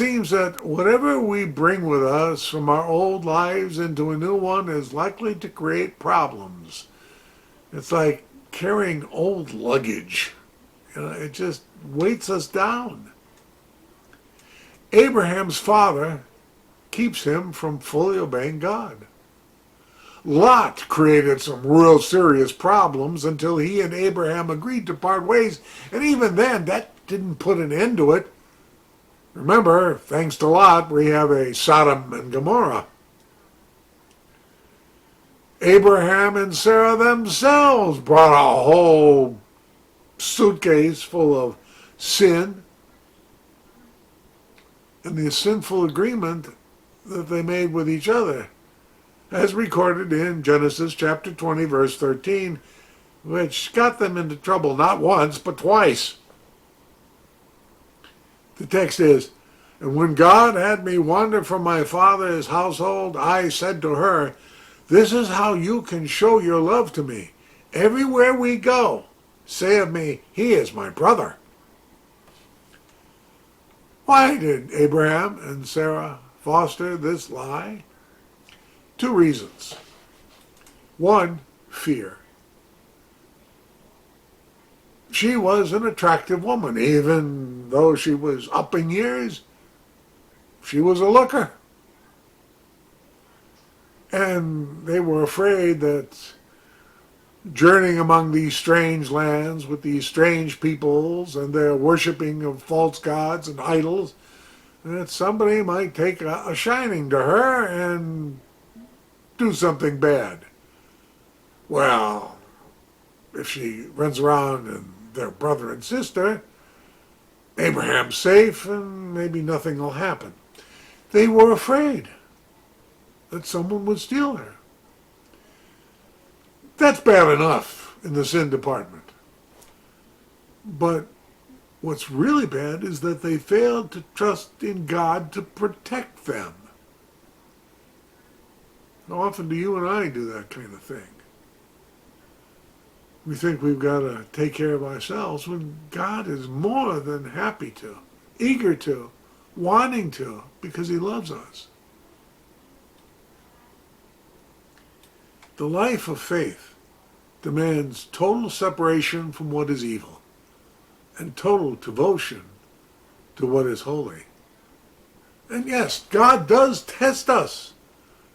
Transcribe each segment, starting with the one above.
seems that whatever we bring with us from our old lives into a new one is likely to create problems. It's like carrying old luggage. It just weights us down. Abraham's father keeps him from fully obeying God. Lot created some real serious problems until he and Abraham agreed to part ways, and even then, that didn't put an end to it. Remember, thanks to Lot, we have a Sodom and Gomorrah. Abraham and Sarah themselves brought a whole suitcase full of sin and the sinful agreement that they made with each other, as recorded in Genesis chapter 20, verse 13, which got them into trouble not once, but twice. The text is, "And when God had me wander from my father's household, I said to her, 'This is how you can show your love to me. Everywhere we go, say of me, he is my brother.'" Why did Abraham and Sarah foster this lie? Two reasons. One, fear. She was an attractive woman. Even though she was up in years, she was a looker. And they were afraid that journeying among these strange lands with these strange peoples and their worshiping of false gods and idols, that somebody might take a shining to her and do something bad. Well, if she runs around and they're brother and sister, Abraham's safe and maybe nothing will happen. They were afraid that someone would steal her. That's bad enough in the sin department. But what's really bad is that they failed to trust in God to protect them. How often do you and I do that kind of thing? We think we've got to take care of ourselves when God is more than happy to, eager to, wanting to, because he loves us. The life of faith demands total separation from what is evil and total devotion to what is holy. And yes, God does test us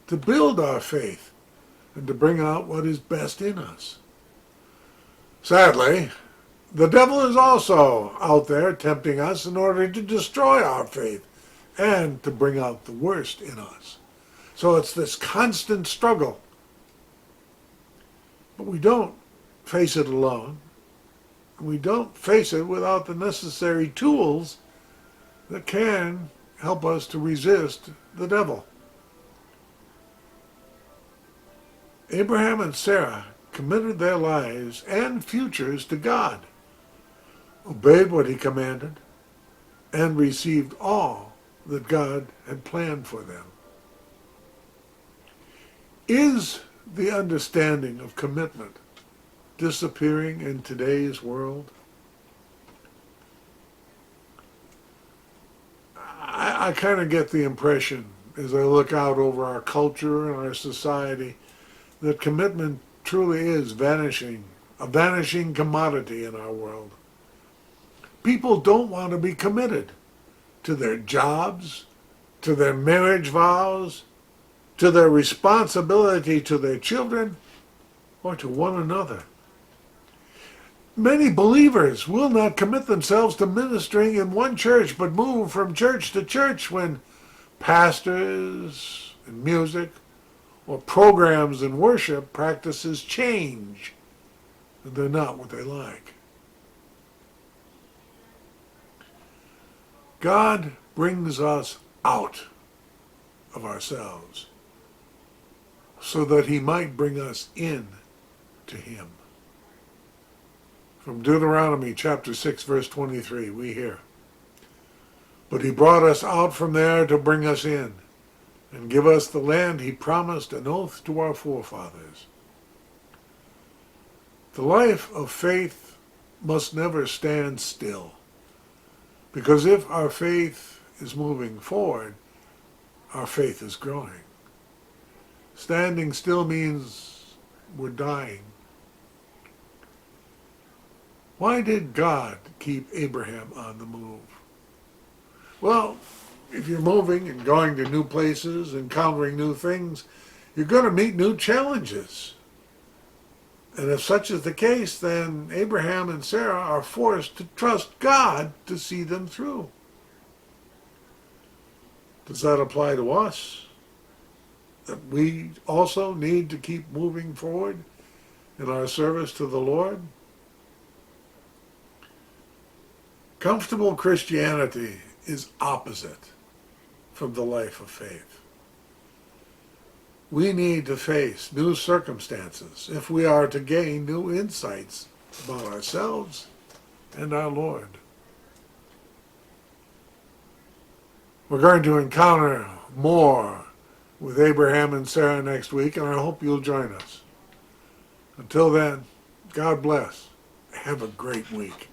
to build our faith and to bring out what is best in us. Sadly, the devil is also out there tempting us in order to destroy our faith and to bring out the worst in us. So it's this constant struggle. But we don't face it alone. We don't face it without the necessary tools that can help us to resist the devil. Abraham and Sarah committed their lives and futures to God, obeyed what he commanded, and received all that God had planned for them. Is the understanding of commitment disappearing in today's world? I kind of get the impression, as I look out over our culture and our society, that commitment truly is vanishing, a vanishing commodity in our world. People don't want to be committed to their jobs, to their marriage vows, to their responsibility to their children, or to one another. Many believers will not commit themselves to ministering in one church, but move from church to church when pastors and music or programs and worship practices change and they're not what they like. God brings us out of ourselves so that he might bring us in to him. From Deuteronomy chapter 6, verse 23, we hear, "But he brought us out from there to bring us in and give us the land he promised an oath to our forefathers." The life of faith must never stand still, because if our faith is moving forward, our faith is growing. Standing still means we're dying. Why did God keep Abraham on the move? Well, if you're moving and going to new places, encountering new things, you're going to meet new challenges. And if such is the case, then Abraham and Sarah are forced to trust God to see them through. Does that apply to us? That we also need to keep moving forward in our service to the Lord? Comfortable Christianity is opposite from the life of faith. We need to face new circumstances if we are to gain new insights about ourselves and our Lord. We're going to encounter more with Abraham and Sarah next week, and I hope you'll join us. Until then, God bless. Have a great week.